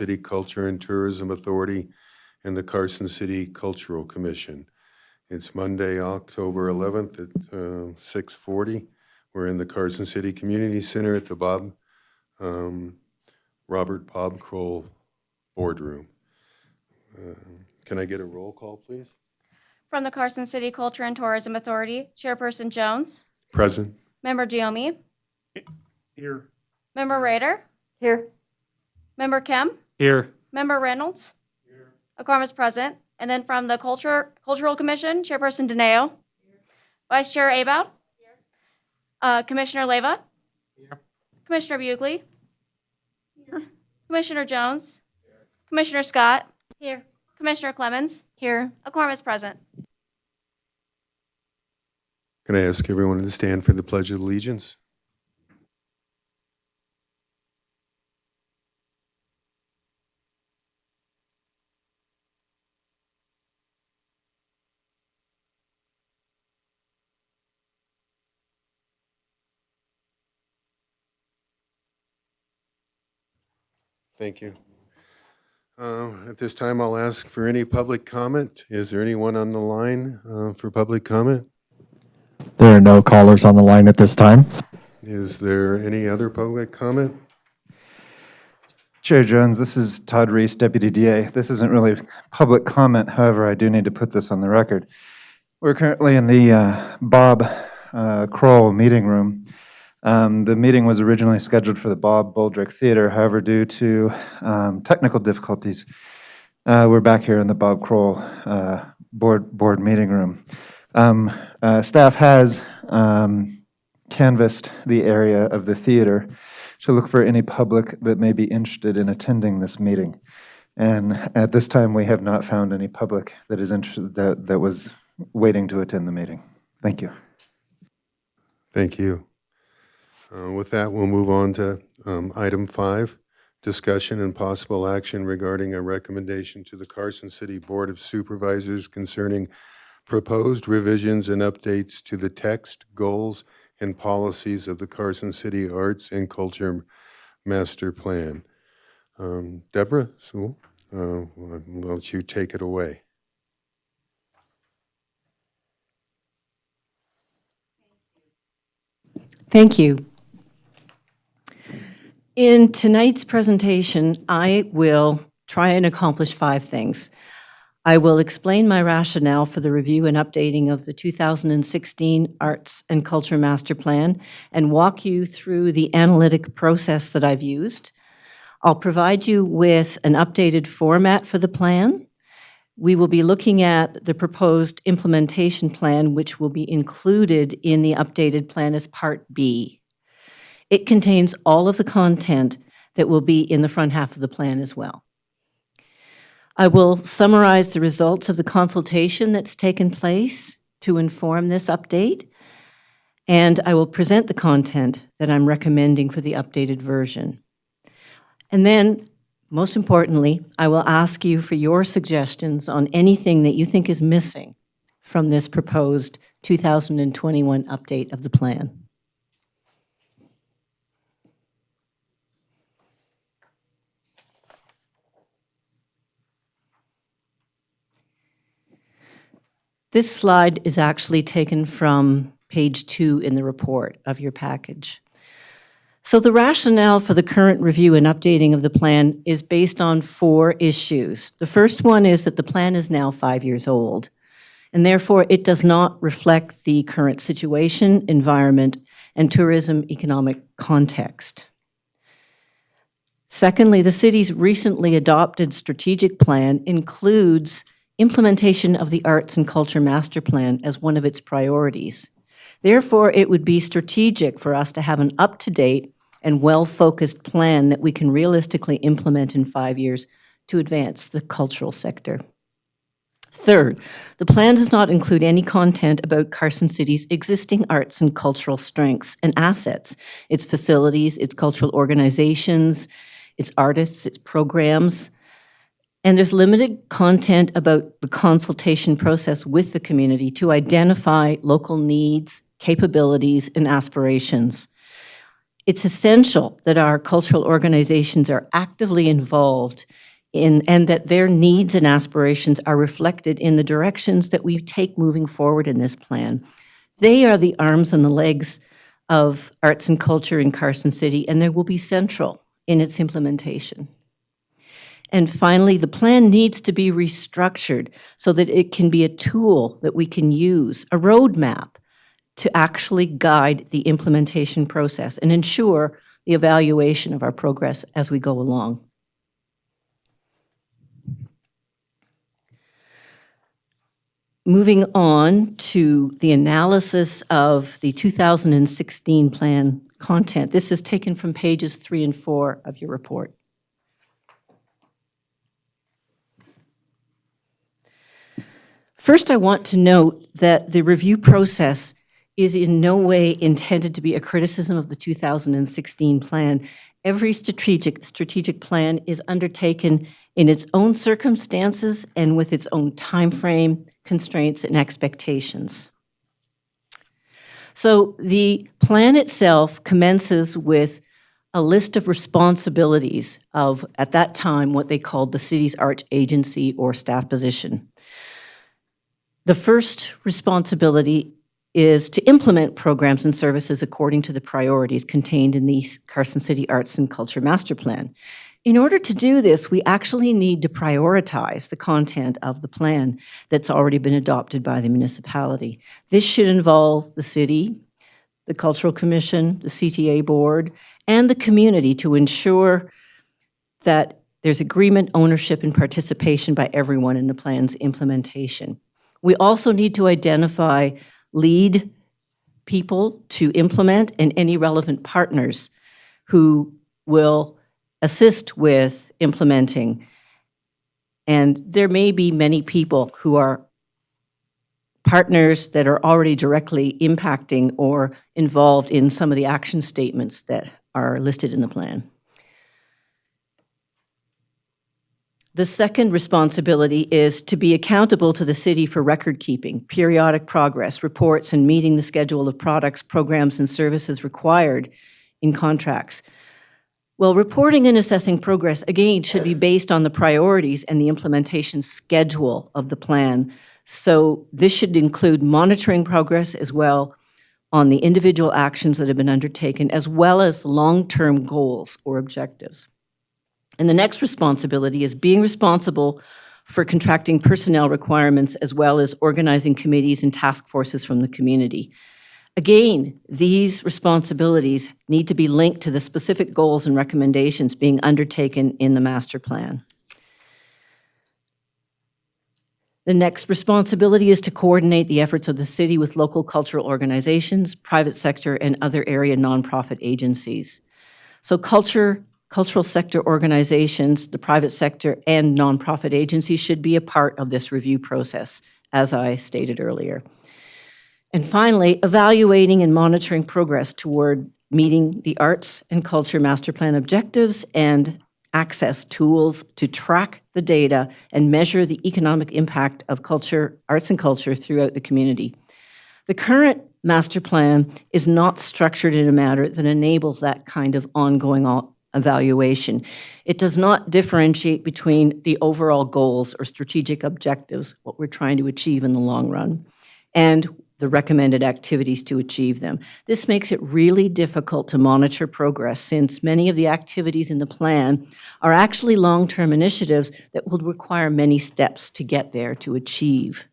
City Culture and Tourism Authority and the Carson City Cultural Commission. It's Monday, October 11th at 6:40. We're in the Carson City Community Center at the Robert Bob Kroll Boardroom. Can I get a roll call, please? From the Carson City Culture and Tourism Authority, Chairperson Jones. Present. Member Giomi. Here. Member Rader. Here. Member Kemp. Here. Member Reynolds. Here. A quorum is present. And then from the Cultural Commission, Chairperson Dineo. Vice Chair Aboud. Commissioner Leyva. Here. Commissioner Bugley. Here. Commissioner Jones. Here. Commissioner Scott. Here. Commissioner Clemens. Here. A quorum is present. Can I ask everyone to stand for the Pledge of Allegiance? Thank you. At this time, I'll ask for any public comment. Is there anyone on the line for public comment? There are no callers on the line at this time. Is there any other public comment? Chair Jones, this is Todd Reese, Deputy DA. This isn't really public comment, however, I do need to put this on the record. We're currently in the Bob Kroll meeting room. The meeting was originally scheduled for the Bob Boldrick Theater, however, due to technical difficulties, we're back here in the Bob Kroll board meeting room. Staff has canvassed the area of the theater to look for any public that may be interested in attending this meeting. And at this time, we have not found any public that is interested, that was waiting to attend the meeting. Thank you. Thank you. With that, we'll move on to item 5, discussion and possible action regarding a recommendation to the Carson City Board of Supervisors concerning proposed revisions and updates to the text, goals, and policies of the Carson City Arts and Culture Master Plan. Deborah Sewell, I'll let you take it away. Thank you. In tonight's presentation, I will try and accomplish 5 things. I will explain my rationale for the review and updating of the 2016 Arts and Culture Master Plan and walk you through the analytic process that I've used. I'll provide you with an updated format for the plan. We will be looking at the proposed implementation plan, which will be included in the updated plan as Part B. It contains all of the content that will be in the front half of the plan as well. I will summarize the results of the consultation that's taken place to inform this update, and I will present the content that I'm recommending for the updated version. And then, most importantly, I will ask you for your suggestions on anything that you think is missing from this proposed 2021 update of the plan. This slide is actually taken from page 2 in the report of your package. So the rationale for the current review and updating of the plan is based on 4 issues. The first one is that the plan is now 5 years old, and therefore it does not reflect the current situation, environment, and tourism economic context. Secondly, the city's recently adopted strategic plan includes implementation of the Arts and Culture Master Plan as one of its priorities. Therefore, it would be strategic for us to have an up-to-date and well-focused plan that we can realistically implement in 5 years to advance the cultural sector. Third, the plan does not include any content about Carson City's existing arts and cultural strengths and assets, its facilities, its cultural organizations, its artists, its programs. And there's limited content about the consultation process with the community to identify local needs, capabilities, and aspirations. It's essential that our cultural organizations are actively involved in, and that their needs and aspirations are reflected in the directions that we take moving forward in this plan. They are the arms and the legs of arts and culture in Carson City, and they will be central in its implementation. And finally, the plan needs to be restructured so that it can be a tool that we can use, a roadmap to actually guide the implementation process and ensure the evaluation of our progress as we go along. Moving on to the analysis of the 2016 plan content. This is taken from pages 3 and 4 of your report. First, I want to note that the review process is in no way intended to be a criticism of the 2016 plan. Every strategic plan is undertaken in its own circumstances and with its own time frame, constraints, and expectations. So the plan itself commences with a list of responsibilities of, at that time, what they called the city's arts agency or staff position. The first responsibility is to implement programs and services according to the priorities contained in the Carson City Arts and Culture Master Plan. In order to do this, we actually need to prioritize the content of the plan that's already been adopted by the municipality. This should involve the city, the Cultural Commission, the CTA Board, and the community to ensure that there's agreement, ownership, and participation by everyone in the plan's implementation. We also need to identify lead people to implement and any relevant partners who will assist with implementing. And there may be many people who are partners that are already directly impacting or involved in some of the action statements that are listed in the plan. The second responsibility is to be accountable to the city for record keeping, periodic progress, reports, and meeting the schedule of products, programs, and services required in contracts. Well, reporting and assessing progress, again, should be based on the priorities and the implementation schedule of the plan. So this should include monitoring progress as well on the individual actions that have been undertaken, as well as long-term goals or objectives. And the next responsibility is being responsible for contracting personnel requirements as well as organizing committees and task forces from the community. Again, these responsibilities need to be linked to the specific goals and recommendations being undertaken in the master plan. The next responsibility is to coordinate the efforts of the city with local cultural organizations, private sector, and other area nonprofit agencies. So cultural sector organizations, the private sector, and nonprofit agencies should be a part of this review process, as I stated earlier. And finally, evaluating and monitoring progress toward meeting the Arts and Culture Master Plan objectives and access tools to track the data and measure the economic impact of culture, arts and culture throughout the community. The current master plan is not structured in a manner that enables that kind of ongoing evaluation. It does not differentiate between the overall goals or strategic objectives, what we're trying to achieve in the long run, and the recommended activities to achieve them. This makes it really difficult to monitor progress since many of the activities in the plan are actually long-term initiatives that will require many steps to get there to achieve.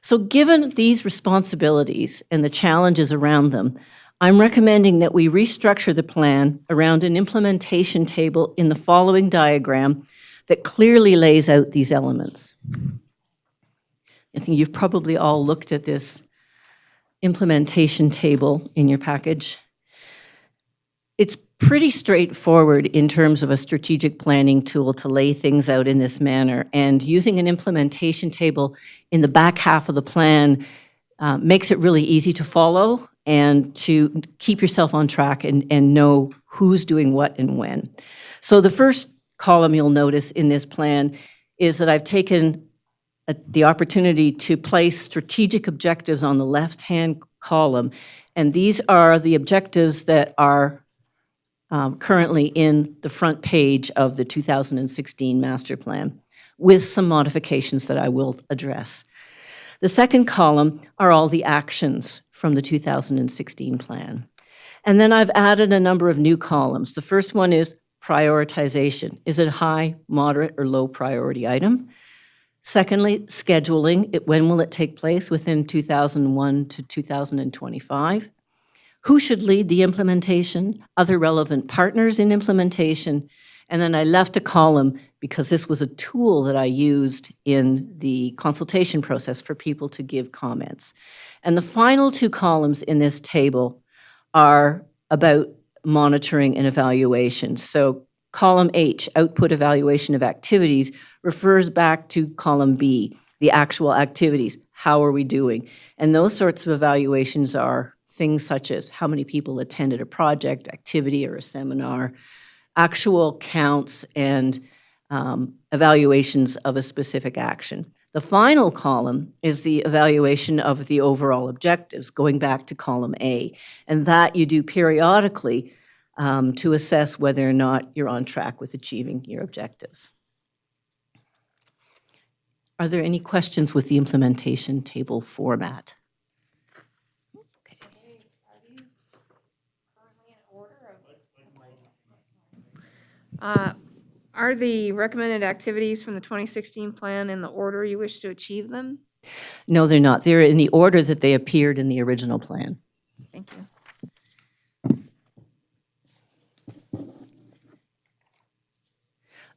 So given these responsibilities and the challenges around them, I'm recommending that we restructure the plan around an implementation table in the following diagram that clearly lays out these elements. I think you've probably all looked at this implementation table in your package. It's pretty straightforward in terms of a strategic planning tool to lay things out in this manner, and using an implementation table in the back half of the plan makes it really easy to follow and to keep yourself on track and know who's doing what and when. So the first column you'll notice in this plan is that I've taken the opportunity to place strategic objectives on the left-hand column, and these are the objectives that are currently in the front page of the 2016 master plan, with some modifications that I will address. The second column are all the actions from the 2016 plan. And then I've added a number of new columns. The first one is prioritization. Is it a high, moderate, or low priority item? Secondly, scheduling. When will it take place? Within 2001 to 2025. Who should lead the implementation? Other relevant partners in implementation. And then I left a column because this was a tool that I used in the consultation process for people to give comments. And the final two columns in this table are about monitoring and evaluation. So column H, output evaluation of activities, refers back to column B, the actual activities. How are we doing? And those sorts of evaluations are things such as how many people attended a project, activity, or a seminar, actual counts, and evaluations of a specific action. The final column is the evaluation of the overall objectives, going back to column A. And that you do periodically to assess whether or not you're on track with achieving your objectives. Are there any questions with the implementation table format? Are the recommended activities from the 2016 plan in the order you wish to achieve them? No, they're not. They're in the order that they appeared in the original plan. Thank you.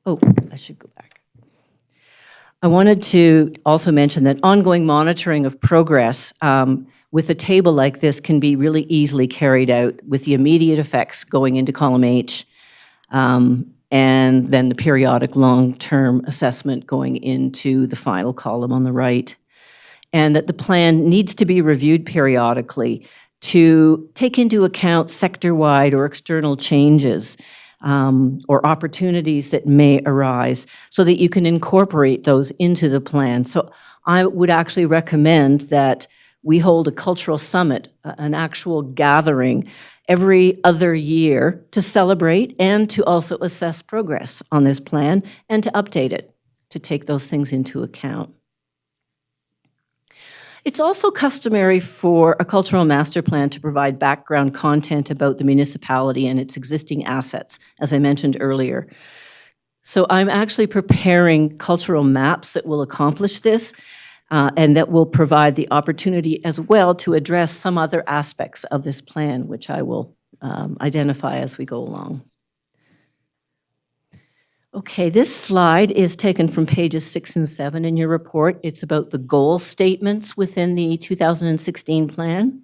Oh, I should go back. I wanted to also mention that ongoing monitoring of progress with a table like this can be really easily carried out with the immediate effects going into column H, and then the periodic long-term assessment going into the final column on the right. And that the plan needs to be reviewed periodically to take into account sector-wide or external changes or opportunities that may arise so that you can incorporate those into the plan. So I would actually recommend that we hold a cultural summit, an actual gathering every other year to celebrate and to also assess progress on this plan and to update it, to take those things into account. It's also customary for a cultural master plan to provide background content about the municipality and its existing assets, as I mentioned earlier. So I'm actually preparing cultural maps that will accomplish this and that will provide the opportunity as well to address some other aspects of this plan, which I will identify as we go along. Okay, this slide is taken from pages 6 and 7 in your report. It's about the goal statements within the 2016 plan.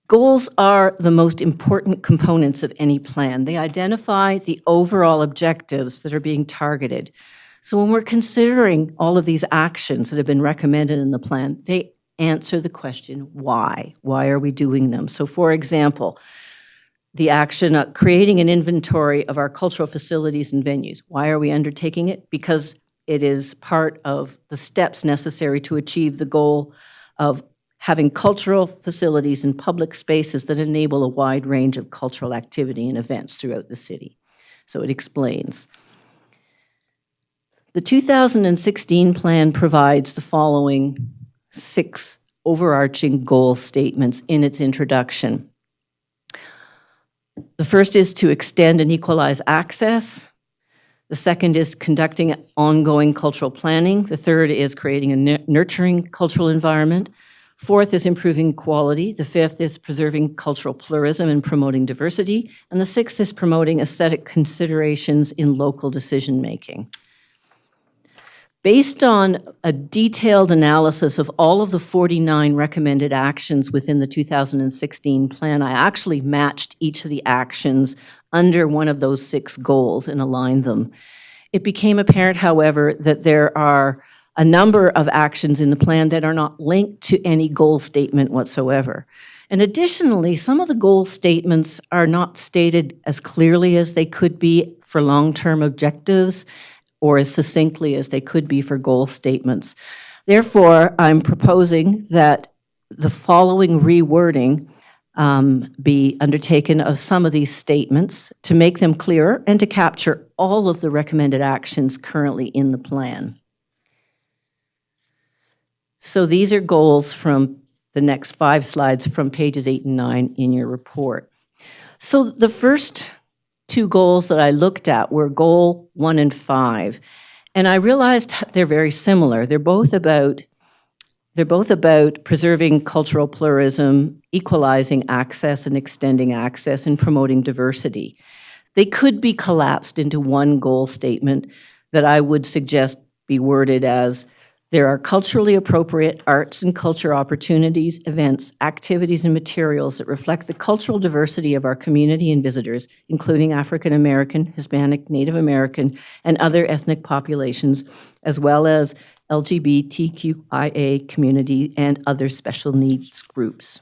Goals are the most important components of any plan. They identify the overall objectives that are being targeted. So when we're considering all of these actions that have been recommended in the plan, they answer the question, why? Why are we doing them? So for example, the action of creating an inventory of our cultural facilities and venues. Why are we undertaking it? Because it is part of the steps necessary to achieve the goal of having cultural facilities and public spaces that enable a wide range of cultural activity and events throughout the city. So it explains. The 2016 plan provides the following 6 overarching goal statements in its introduction. The first is to extend and equalize access. The second is conducting ongoing cultural planning. The third is creating a nurturing cultural environment. Fourth is improving quality. The fifth is preserving cultural pluralism and promoting diversity. And the sixth is promoting aesthetic considerations in local decision-making. Based on a detailed analysis of all of the 49 recommended actions within the 2016 plan, I actually matched each of the actions under one of those 6 goals and aligned them. It became apparent, however, that there are a number of actions in the plan that are not linked to any goal statement whatsoever. And additionally, some of the goal statements are not stated as clearly as they could be for long-term objectives or as succinctly as they could be for goal statements. Therefore, I'm proposing that the following rewording be undertaken of some of these statements to make them clearer and to capture all of the recommended actions currently in the plan. So these are goals from the next 5 slides from pages 8 and 9 in your report. So the first 2 goals that I looked at were goal 1 and 5. And I realized they're very similar. They're both about preserving cultural pluralism, equalizing access and extending access, and promoting diversity. They could be collapsed into one goal statement that I would suggest be worded as: there are culturally appropriate arts and culture opportunities, events, activities, and materials that reflect the cultural diversity of our community and visitors, including African American, Hispanic, Native American, and other ethnic populations, as well as LGBTQIA community and other special needs groups.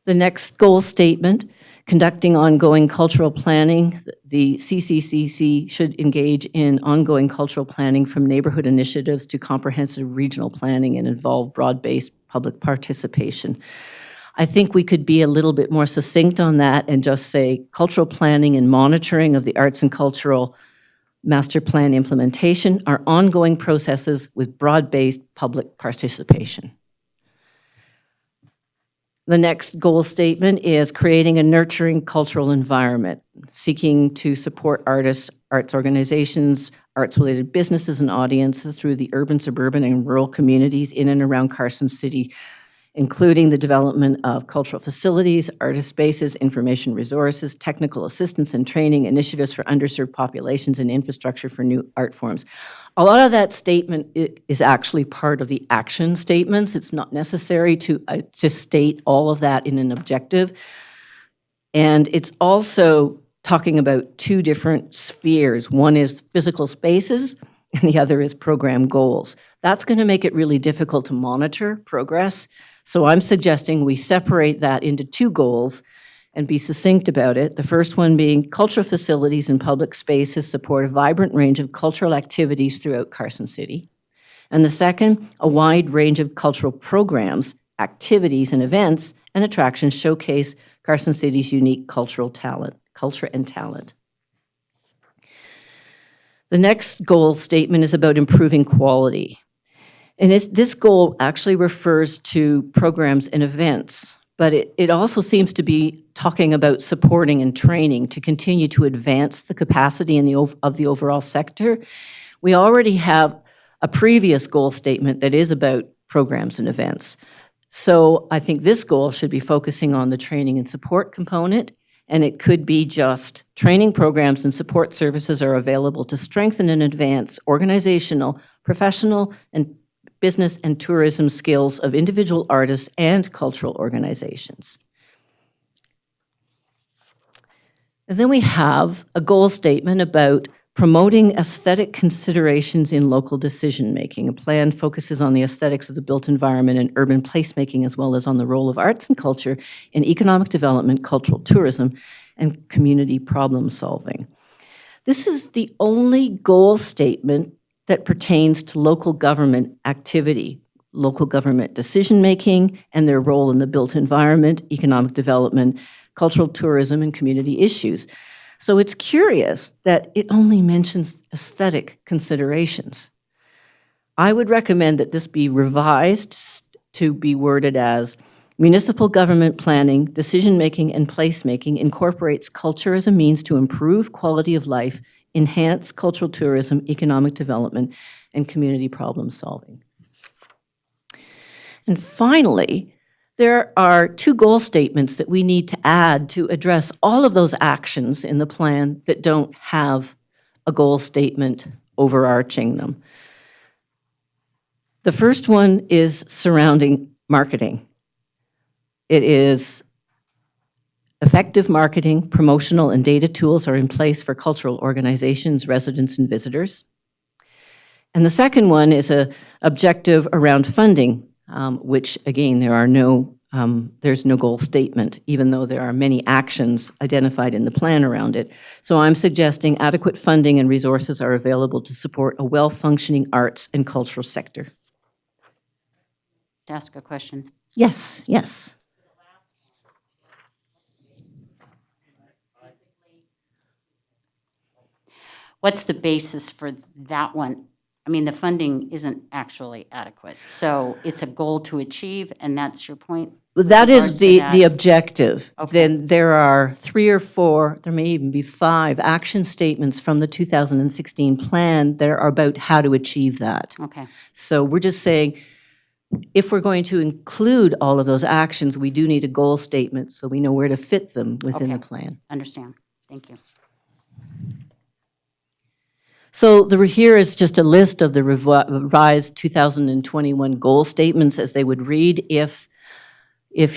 The next goal statement: conducting ongoing cultural planning. The CCCC should engage in ongoing cultural planning, from neighborhood initiatives to comprehensive regional planning, and involve broad-based public participation. I think we could be a little bit more succinct on that and just say cultural planning and monitoring of the arts and cultural master plan implementation are ongoing processes with broad-based public participation. The next goal statement is creating a nurturing cultural environment, seeking to support artists, arts organizations, arts-related businesses and audiences through the urban, suburban, and rural communities in and around Carson City, including the development of cultural facilities, artist spaces, information resources, technical assistance and training, initiatives for underserved populations, and infrastructure for new art forms. A lot of that statement is actually part of the action statements. It's not necessary to state all of that in an objective. And it's also talking about 2 different spheres. One is physical spaces, and the other is program goals. That's going to make it really difficult to monitor progress. So I'm suggesting we separate that into 2 goals and be succinct about it. The first one being cultural facilities and public spaces support a vibrant range of cultural activities throughout Carson City. And the second, a wide range of cultural programs, activities, and events and attractions showcase Carson City's unique culture and talent. The next goal statement is about improving quality. And this goal actually refers to programs and events, but it also seems to be talking about supporting and training to continue to advance the capacity of the overall sector. We already have a previous goal statement that is about programs and events. So I think this goal should be focusing on the training and support component, and it could be just training programs and support services are available to strengthen and advance organizational, professional, and business and tourism skills of individual artists and cultural organizations. And then we have a goal statement about promoting aesthetic considerations in local decision-making. A plan focuses on the aesthetics of the built environment and urban placemaking, as well as on the role of arts and culture in economic development, cultural tourism, and community problem solving. This is the only goal statement that pertains to local government activity, local government decision-making, and their role in the built environment, economic development, cultural tourism, and community issues. So it's curious that it only mentions aesthetic considerations. I would recommend that this be revised to be worded as: municipal government planning, decision-making, and placemaking incorporates culture as a means to improve quality of life, enhance cultural tourism, economic development, and community problem solving. And finally, there are 2 goal statements that we need to add to address all of those actions in the plan that don't have a goal statement overarching them. The first one is surrounding marketing. It is effective marketing, promotional, and data tools are in place for cultural organizations, residents, and visitors. And the second one is an objective around funding, which, again, there's no goal statement, even though there are many actions identified in the plan around it. So I'm suggesting adequate funding and resources are available to support a well-functioning arts and cultural sector. To ask a question. Yes, yes. What's the basis for that one? I mean, the funding isn't actually adequate, so it's a goal to achieve, and that's your point? with That regards is to the that? objective. Okay. Then there are 3 or 4, there may even be 5 action statements from the 2016 plan that are about how to achieve that. Okay, So we're just saying, if we're going to include all of those actions, we do need a goal statement so we know where to fit them within the Okay. plan. understand. Thank you. So here is just a list of the revised 2021 goal statements as they would read if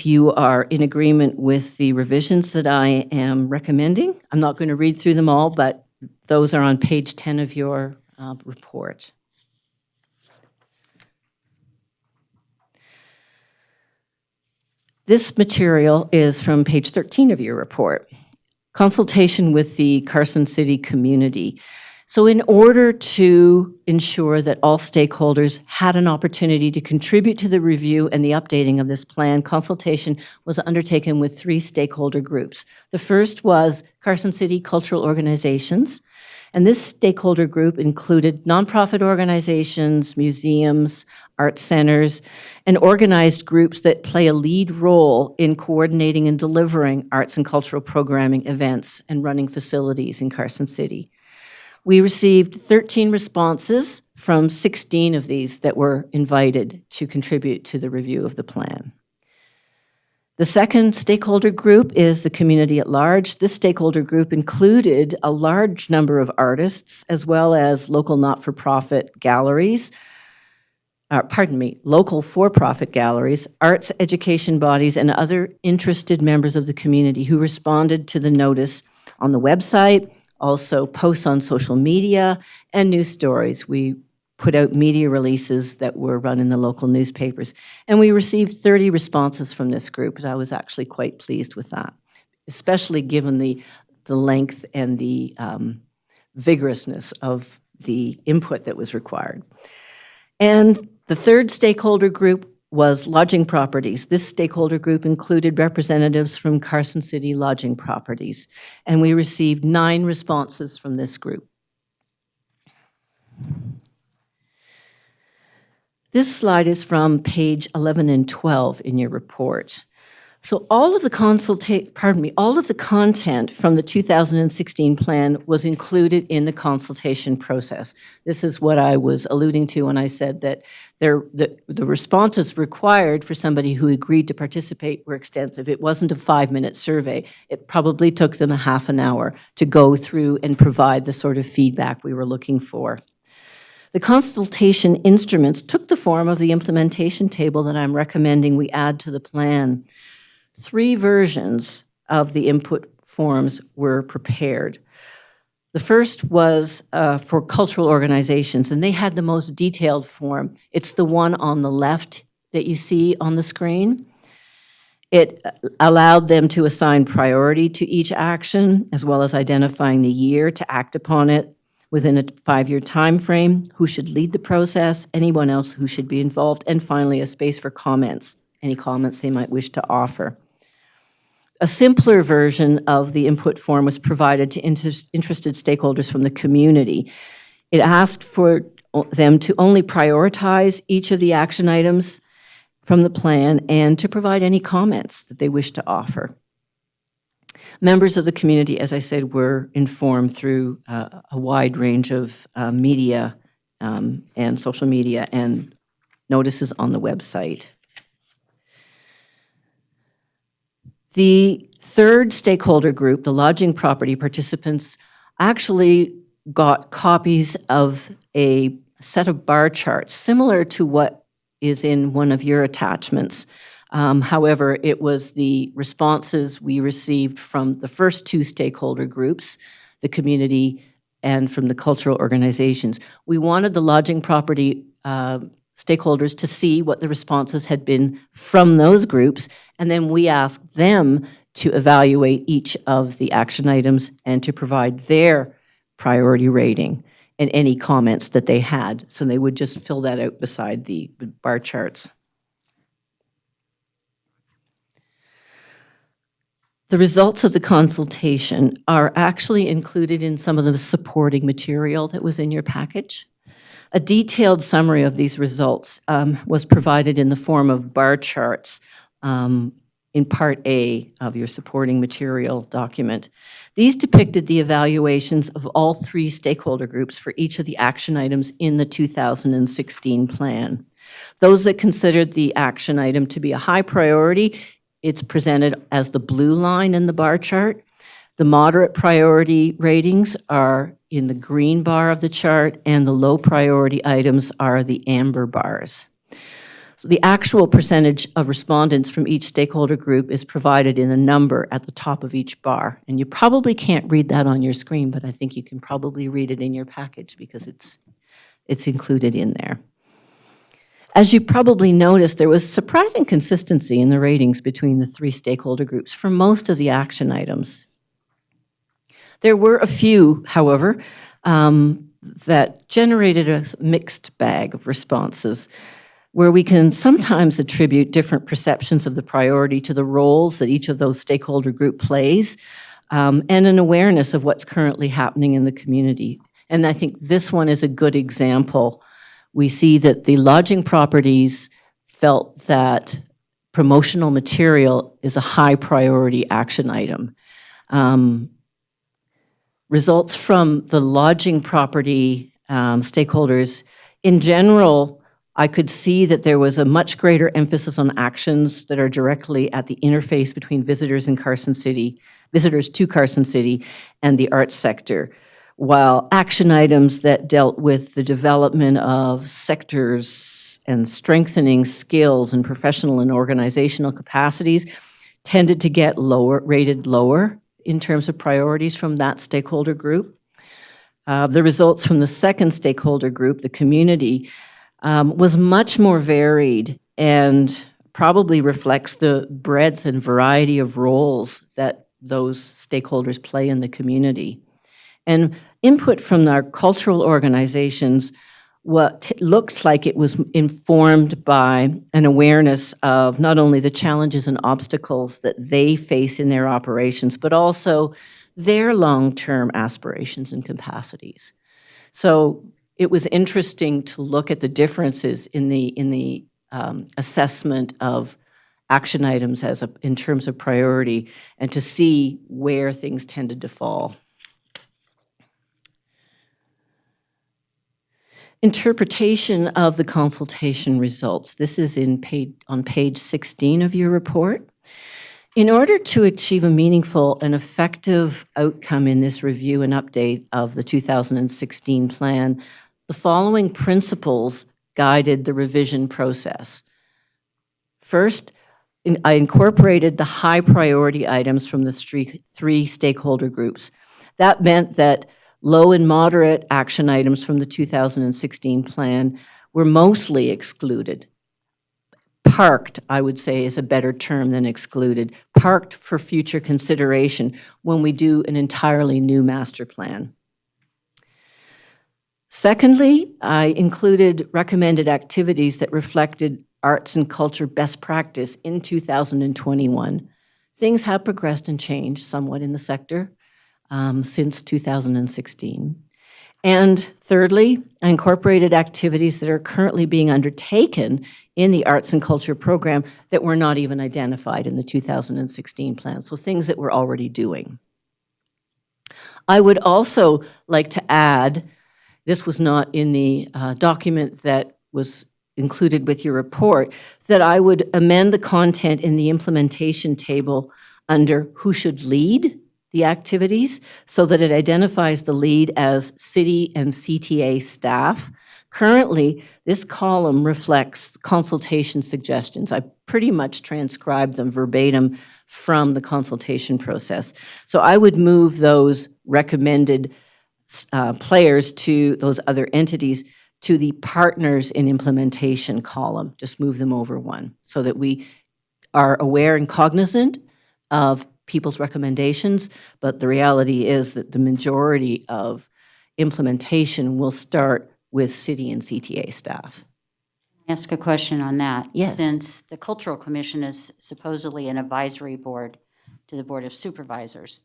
you are in agreement with the revisions that I am recommending. I'm not going to read through them all, but those are on page 10 of your report. This material is from page 13 of your report. Consultation with the Carson City community. So in order to ensure that all stakeholders had an opportunity to contribute to the review and the updating of this plan, consultation was undertaken with 3 stakeholder groups. The first was Carson City cultural organizations, and this stakeholder group included nonprofit organizations, museums, art centers, and organized groups that play a lead role in coordinating and delivering arts and cultural programming events and running facilities in Carson City. We received 13 responses from 16 of these that were invited to contribute to the review of the plan. The second stakeholder group is the community at large. This stakeholder group included a large number of artists as well as local not-for-profit galleries, local for-profit galleries, arts education bodies, and other interested members of the community who responded to the notice on the website, also posts on social media, and news stories. We put out media releases that were run in the local newspapers. And we received 30 responses from this group, and I was actually quite pleased with that, especially given the length and the vigorousness of the input that was required. And the third stakeholder group was lodging properties. This stakeholder group included representatives from Carson City Lodging Properties, and we received 9 responses from this group. This slide is from page 11 and 12 in your report. So all of the content from the 2016 plan was included in the consultation process. This is what I was alluding to when I said that the responses required for somebody who agreed to participate were extensive. It wasn't a 5-minute survey. It probably took them a half an hour to go through and provide the sort of feedback we were looking for. The consultation instruments took the form of the implementation table that I'm recommending we add to the plan. 3 versions of the input forms were prepared. The first was for cultural organizations, and they had the most detailed form. It's the one on the left that you see on the screen. It allowed them to assign priority to each action, as well as identifying the year to act upon it within a 5-year time frame, who should lead the process, anyone else who should be involved, and finally, a space for comments, any comments they might wish to offer. A simpler version of the input form was provided to interested stakeholders from the community. It asked for them to only prioritize each of the action items from the plan and to provide any comments that they wish to offer. Members of the community, as I said, were informed through a wide range of media and social media and notices on the website. The third stakeholder group, the lodging property participants, actually got copies of a set of bar charts similar to what is in one of your attachments. However, it was the responses we received from the first 2 stakeholder groups, the community and from the cultural organizations. We wanted the lodging property stakeholders to see what the responses had been from those groups, and then we asked them to evaluate each of the action items and to provide their priority rating and any comments that they had. So they would just fill that out beside the bar charts. The results of the consultation are actually included in some of the supporting material that was in your package. A detailed summary of these results was provided in the form of bar charts in Part A of your supporting material document. These depicted the evaluations of all 3 stakeholder groups for each of the action items in the 2016 plan. Those that considered the action item to be a high priority, it's presented as the blue line in the bar chart. The moderate priority ratings are in the green bar of the chart, and the low priority items are the amber bars. So the actual percentage of respondents from each stakeholder group is provided in a number at the top of each bar. And you probably can't read that on your screen, but I think you can probably read it in your package because it's included in there. As you probably noticed, there was surprising consistency in the ratings between the 3 stakeholder groups for most of the action items. There were a few, however, that generated a mixed bag of responses, where we can sometimes attribute different perceptions of the priority to the roles that each of those stakeholder group plays, and an awareness of what's currently happening in the community. And I think this one is a good example. We see that the lodging properties felt that promotional material is a high priority action item. Results from the lodging property stakeholders, in general, I could see that there was a much greater emphasis on actions that are directly at the interface between visitors to Carson City, and the arts sector, while action items that dealt with the development of sectors and strengthening skills and professional and organizational capacities tended to get rated lower in terms of priorities from that stakeholder group. The results from the second stakeholder group, the community, was much more varied and probably reflects the breadth and variety of roles that those stakeholders play in the community. And input from our cultural organizations, what looked like it was informed by an awareness of not only the challenges and obstacles that they face in their operations, but also their long-term aspirations and capacities. So it was interesting to look at the differences in the assessment of action items in terms of priority, and to see where things tended to fall. Interpretation of the consultation results. This is on page 16 of your report. In order to achieve a meaningful and effective outcome in this review and update of the 2016 plan, the following principles guided the revision process. First, I incorporated the high priority items from the 3 stakeholder groups. That meant that low and moderate action items from the 2016 plan were mostly excluded. Parked, I would say, is a better term than excluded. Parked for future consideration when we do an entirely new master plan. Secondly, I included recommended activities that reflected arts and culture best practice in 2021. Things have progressed and changed somewhat in the sector since 2016. And thirdly, I incorporated activities that are currently being undertaken in the arts and culture program that were not even identified in the 2016 plan, so things that we're already doing. I would also like to add, this was not in the document that was included with your report, that I would amend the content in the implementation table under who should lead the activities so that it identifies the lead as city and CTA staff. Currently, this column reflects consultation suggestions. I pretty much transcribed them verbatim from the consultation process. So I would move those recommended players to those other entities to the partners in implementation column. Just move them over one so that we are aware and cognizant of people's recommendations, but the reality is that the majority of implementation will start with city and CTA staff. Ask a question on that. Yes. Since the Cultural Commission is supposedly an advisory board, to the Board of Supervisors.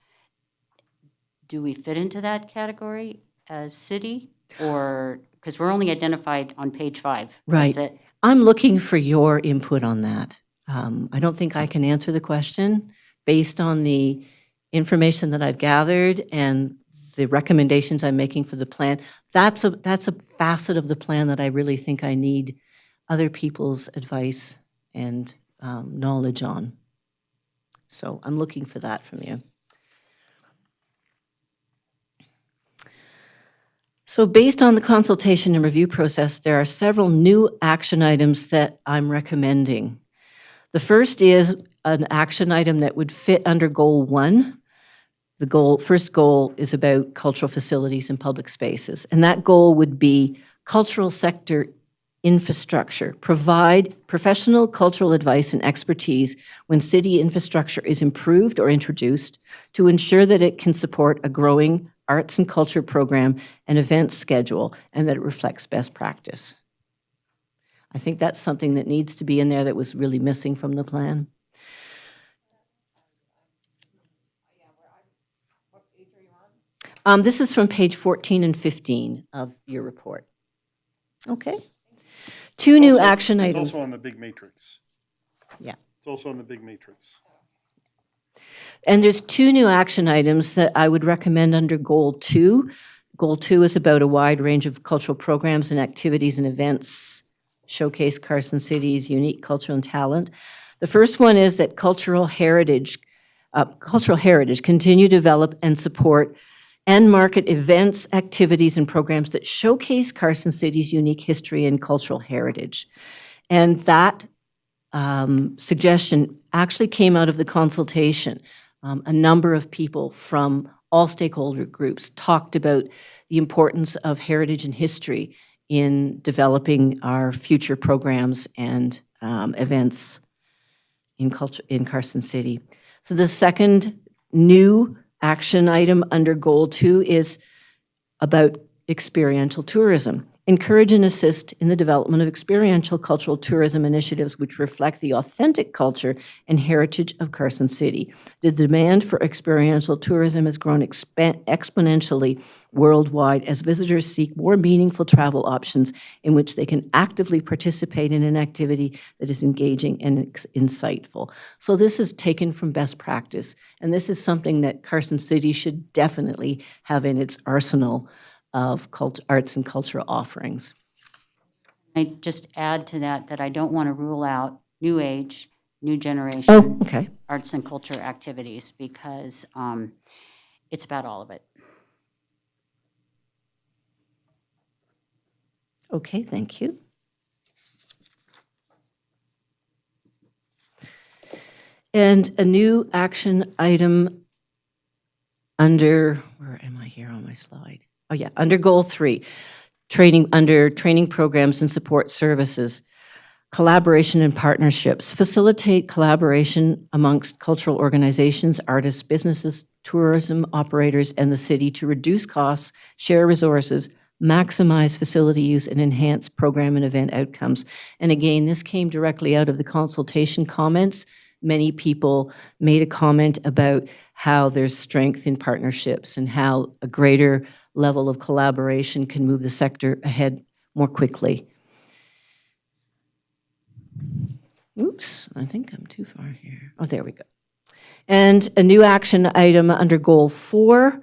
Do we fit into that category as city? Or, because we're only identified on page 5. Right. That's it. I'm looking for your input on that. I don't think I can answer the question based on the information that I've gathered and the recommendations I'm making for the plan. That's a facet of the plan that I really think I need other people's advice and knowledge on. So I'm looking for that from you. So based on the consultation and review process, there are several new action items that I'm recommending. The first is an action item that would fit under Goal 1. The first goal is about cultural facilities and public spaces, and that goal would be cultural sector infrastructure. Provide professional cultural advice and expertise when city infrastructure is improved or introduced to ensure that it can support a growing arts and culture program and event schedule, and that it reflects best practice. I think that's something that needs to be in there that was really missing from the plan. This is from page 14 and 15 of your report. Okay. Two new action It's items. also on the big matrix. Yeah. It's also on the big matrix. And there's two new action items that I would recommend under Goal 2. Goal 2 is about a wide range of cultural programs and activities and events, showcase Carson City's unique culture and talent. The first one is that cultural heritage continue to develop and support and market events, activities, and programs that showcase Carson City's unique history and cultural heritage. And that suggestion actually came out of the consultation. A number of people from all stakeholder groups talked about the importance of heritage and history in developing our future programs and events in Carson City. So the second new action item under Goal 2 is about experiential tourism. Encourage and assist in the development of experiential cultural tourism initiatives which reflect the authentic culture and heritage of Carson City. The demand for experiential tourism has grown exponentially worldwide as visitors seek more meaningful travel options in which they can actively participate in an activity that is engaging and insightful. So this is taken from best practice, and this is something that Carson City should definitely have in its arsenal of arts and cultural offerings. I just add to that I don't want to rule out new age, new generation. Oh, okay. Arts and culture activities because it's about all of it. Okay, thank you. And a new action item under, where am I here on my slide? Oh yeah, under Goal 3, training programs and support services, collaboration and partnerships, facilitate collaboration amongst cultural organizations, artists, businesses, tourism operators, and the city to reduce costs, share resources, maximize facility use, and enhance program and event outcomes. And again, this came directly out of the consultation comments. Many people made a comment about how there's strength in partnerships and how a greater level of collaboration can move the sector ahead more quickly. Oops, I think I'm too far here. Oh, there we go. And a new action item under Goal 4,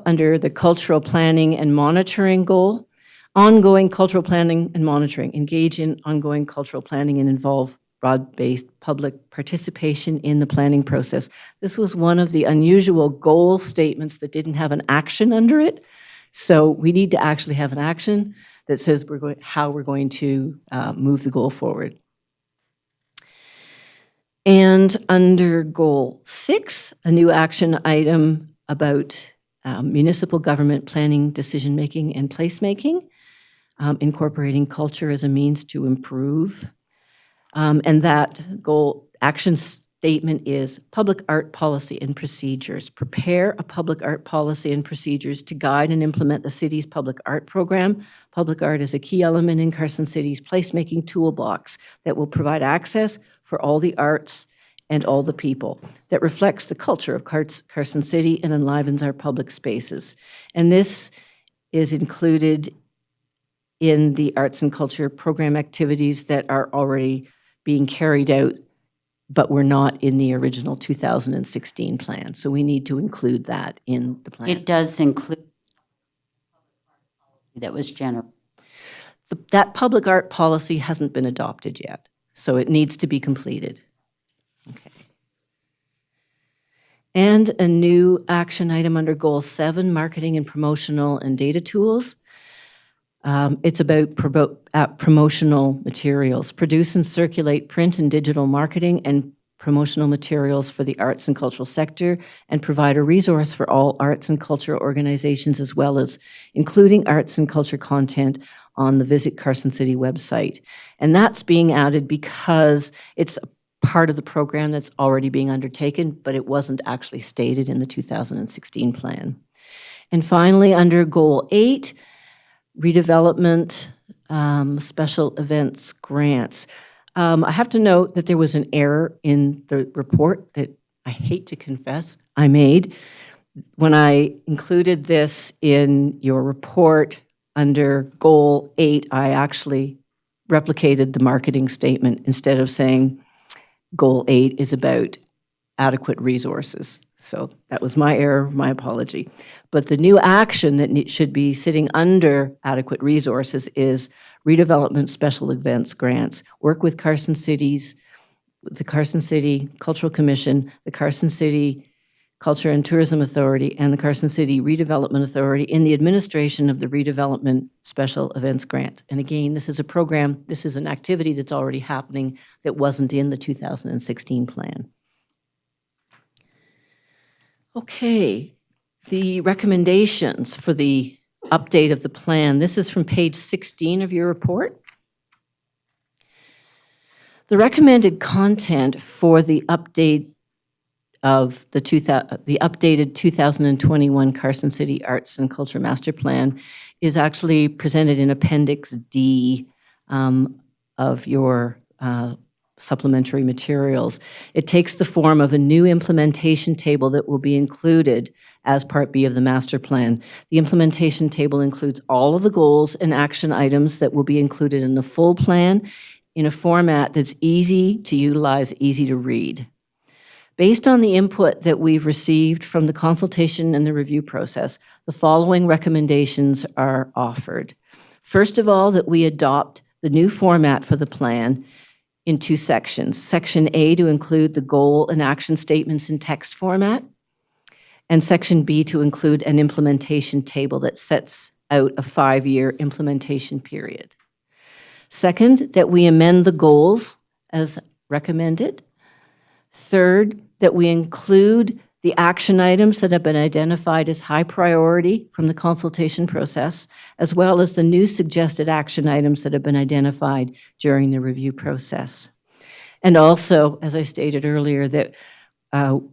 under the cultural planning and monitoring goal, ongoing cultural planning and monitoring, engage in ongoing cultural planning and involve broad-based public participation in the planning process. This was one of the unusual goal statements that didn't have an action under it. So we need to actually have an action that says how we're going to move the goal forward. And under Goal 6, a new action item about municipal government planning, decision-making, and placemaking, incorporating culture as a means to improve. And that goal action statement is public art policy and procedures. Prepare a public art policy and procedures to guide and implement the city's public art program. Public art is a key element in Carson City's placemaking toolbox that will provide access for all the arts and all the people, that reflects the culture of Carson City and enlivens our public spaces. And this is included in the arts and culture program activities that are already being carried out, but were not in the original 2016 plan. So we need to include that in the plan. It does include that was general. That public art policy hasn't been adopted yet, so it needs to be completed. Okay. And a new action item under Goal 7, Marketing and Promotional and Data Tools. It's about promotional materials. Produce and circulate print and digital marketing and promotional materials for the arts and cultural sector, and provide a resource for all arts and culture organizations, as well as including arts and culture content on the Visit Carson City website. And that's being added because it's part of the program that's already being undertaken, but it wasn't actually stated in the 2016 plan. And finally, under Goal 8, redevelopment, special events grants. I have to note that there was an error in the report that I hate to confess I made. When I included this in your report under Goal 8, I actually replicated the marketing statement instead of saying Goal 8 is about adequate resources. So that was my error, my apology. But the new action that should be sitting under adequate resources is redevelopment special events grants. Work with Carson Cities, the Carson City Cultural Commission, the Carson City Culture and Tourism Authority, and the Carson City Redevelopment Authority in the administration of the redevelopment special events grants. And again, this is a program, this is an activity that's already happening that wasn't in the 2016 plan. Okay, the recommendations for the update of the plan. This is from page 16 of your report. The recommended content for the update of the updated 2021 Carson City Arts and Culture Master Plan is actually presented in Appendix D of your supplementary materials. It takes the form of a new implementation table that will be included as Part B of the master plan. The implementation table includes all of the goals and action items that will be included in the full plan in a format that's easy to utilize, easy to read. Based on the input that we've received from the consultation and the review process, the following recommendations are offered. First of all, that we adopt the new format for the plan in 2 sections. Section A to include the goal and action statements in text format, and Section B to include an implementation table that sets out a 5-year implementation period. Second, that we amend the goals as recommended. Third, that we include the action items that have been identified as high priority from the consultation process, as well as the new suggested action items that have been identified during the review process. And also, as I stated earlier, that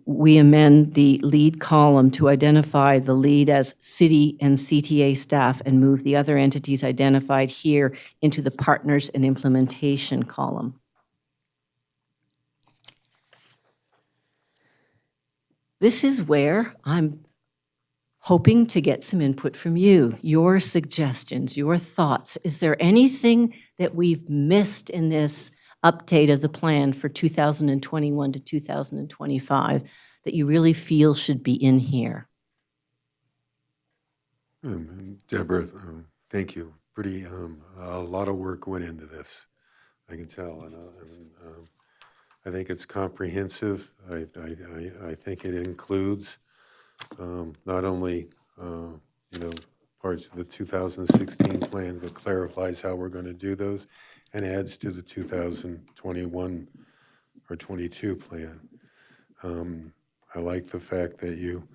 we amend the lead column to identify the lead as city and CTA staff and move the other entities identified here into the partners and implementation column. This is where I'm hoping to get some input from you, your suggestions, your thoughts. Is there anything that we've missed in this update of the plan for 2021 to 2025 that you really feel should be in here? Deborah, thank you. A lot of work went into this, I can tell. And I think it's comprehensive. I think it includes not only parts of the 2016 plan, but clarifies how we're going to do those, and adds to the 2021 or 22 plan. I like the fact that you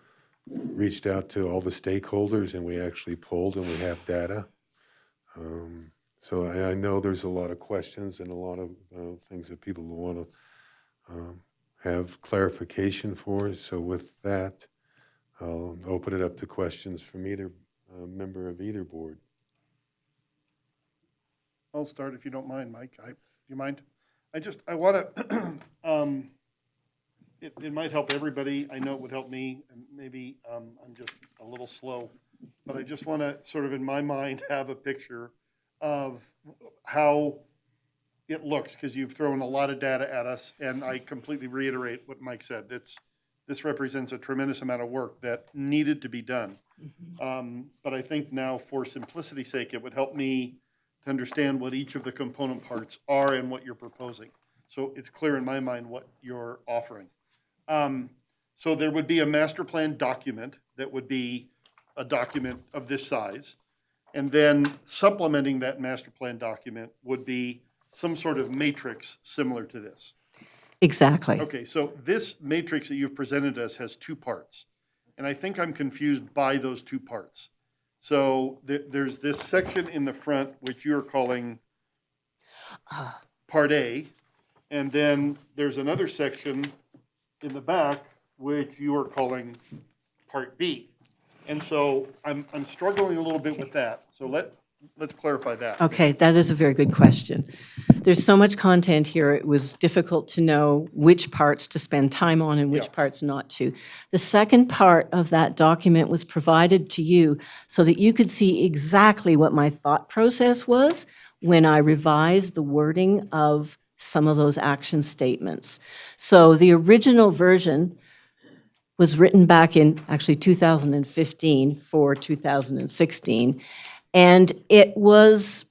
reached out to all the stakeholders and we actually polled and we have data. So I know there's a lot of questions and a lot of things that people want to have clarification for. So with that, I'll open it up to questions from either member of either board. I'll start if you don't mind, Mike. Do you mind? I want to it might help everybody. I know it would help me, and maybe I'm just a little slow. But I just want to sort of, in my mind, have a picture of how it looks, because you've thrown a lot of data at us, and I completely reiterate what Mike said. This represents a tremendous amount of work that needed to be done. But I think now, for simplicity's sake, it would help me to understand what each of the component parts are and what you're proposing. So it's clear in my mind what you're offering. So there would be a master plan document that would be a document of this size. And then supplementing that master plan document would be some sort of matrix similar to this. Exactly. Okay, so this matrix that you've presented us has two parts. And I think I'm confused by those two parts. So there's this section in the front, which you're calling Part A. And then there's another section in the back, which you are calling Part B. And so I'm struggling a little bit with that. So let's clarify that. Okay, that is a very good question. There's so much content here, it was difficult to know which parts to spend time on and which Yeah. parts not to. The second part of that document was provided to you so that you could see exactly what my thought process was when I revised the wording of some of those action statements. So the original version was written back in actually 2015 for 2016, and it was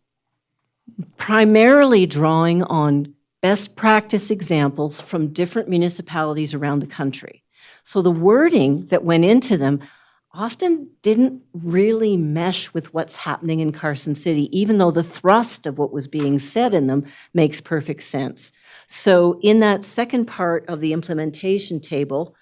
primarily drawing on best practice examples from different municipalities around the country. So the wording that went into them often didn't really mesh with what's happening in Carson City, even though the thrust of what was being said in them makes perfect sense. So in that second part of the implementation table,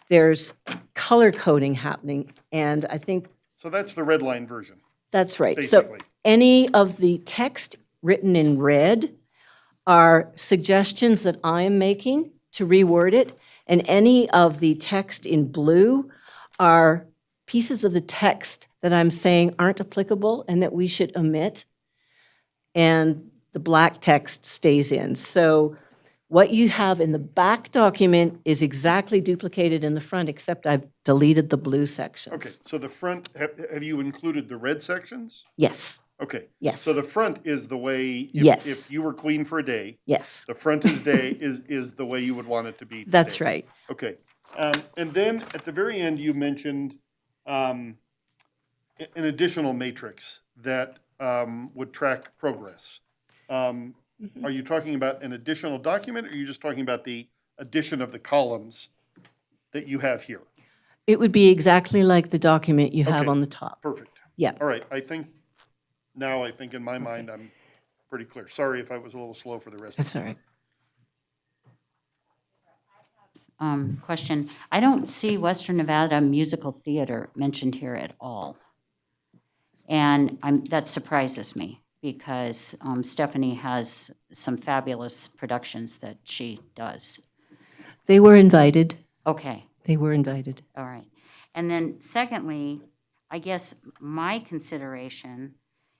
there's color coding happening, and I think So that's the red line version. that's right. So Basically. any of the text written in red are suggestions that I am making to reword it, and any of the text in blue are pieces of the text that I'm saying aren't applicable and that we should omit, and the black text stays in. So what you have in the back document is exactly duplicated in the front, except I've deleted the blue sections. Okay, so the front, have you included the red sections? Yes, Okay. Yes. So the front is the way, Yes. if you were queen for a day, yes, the front is the way you would want it to be. that's today. right. Okay. And then at the very end, you mentioned an additional matrix that would track progress. Are you talking about an additional document, or are you just talking about the addition of the columns that you have here? It would be exactly like the document you have Okay. on the top. Perfect. Yeah, All right, I think in my mind, I'm pretty clear. Sorry if I was a little slow for the rest of that's all right. Question. I don't see Western Nevada Musical Theater mentioned here at all. And that surprises me because Stephanie has some fabulous productions that she does. They were invited. Okay, They were invited. all right. And then secondly, I guess my consideration,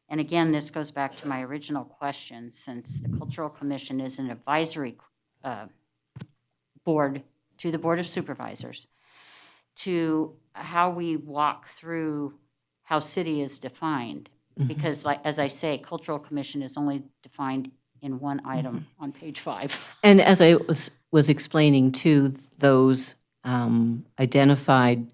and again, this goes back to my original question, since the Cultural Commission is an advisory board to the Board of Supervisors, to how we walk through how city is defined. Because like, as I say, Cultural Commission is only defined in one item on page 5. And as I was explaining to those identified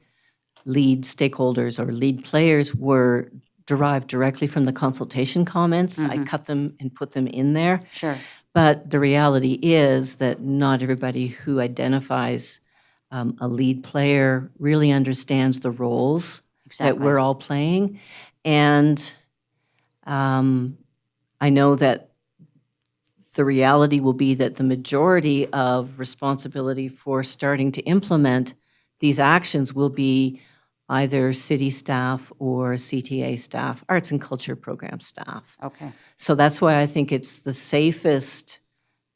lead stakeholders or lead players were derived directly from the consultation comments. I cut them and put them in there. Sure. But the reality is that not everybody who identifies a lead player really understands the roles that Exactly. we're all playing. And I know that the reality will be that the majority of responsibility for starting to implement these actions will be either city staff or CTA staff, arts and culture program staff. Okay. So that's why I think it's the safest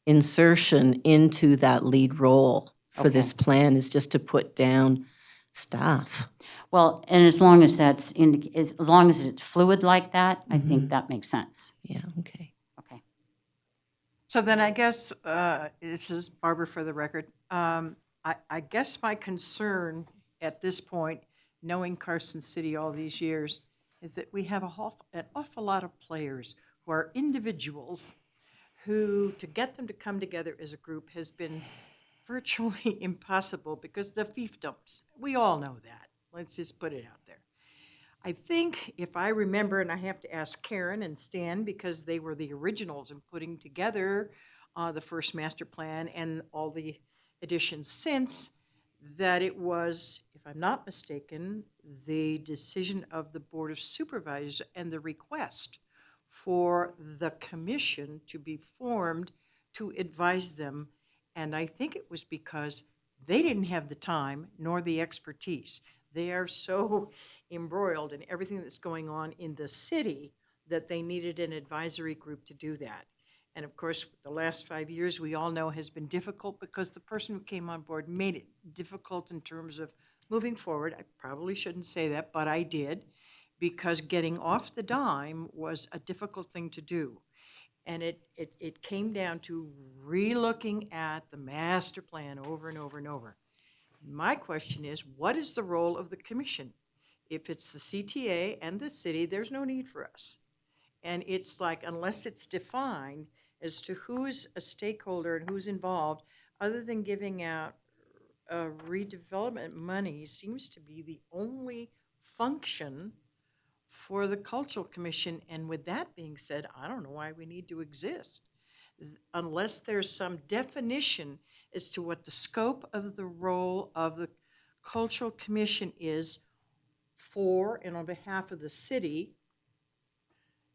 insertion into that lead role for this plan is just to put down staff. Well, and as long as as long as it's fluid like that, I think that makes sense. Yeah, okay. Okay. So then I guess, this is Barbara for the record. I guess my concern at this point, knowing Carson City all these years, is that we have an awful lot of players who are individuals who, to get them to come together as a group has been virtually impossible because the fiefdoms. We all know that. Let's just put it out there. I think if I remember, and I have to ask Karen and Stan because they were the originals in putting together the first master plan and all the additions since, that it was, if I'm not mistaken, the decision of the Board of Supervisors and the request for the commission to be formed to advise them. And I think it was because they didn't have the time nor the expertise. They are so embroiled in everything that's going on in the city that they needed an advisory group to do that. And of course, the last 5 years, we all know, has been difficult because the person who came on board made it difficult in terms of moving forward. I probably shouldn't say that, but I did, because getting off the dime was a difficult thing to do. And it came down to relooking at the master plan over and over and over. My question is, what is the role of the commission? If it's the CTA and the city, there's no need for us. And it's like, unless it's defined as to who's a stakeholder and who's involved, other than giving out redevelopment money seems to be the only function for the Cultural Commission. And with that being said, I don't know why we need to exist unless there's some definition as to what the scope of the role of the Cultural Commission is for and on behalf of the city.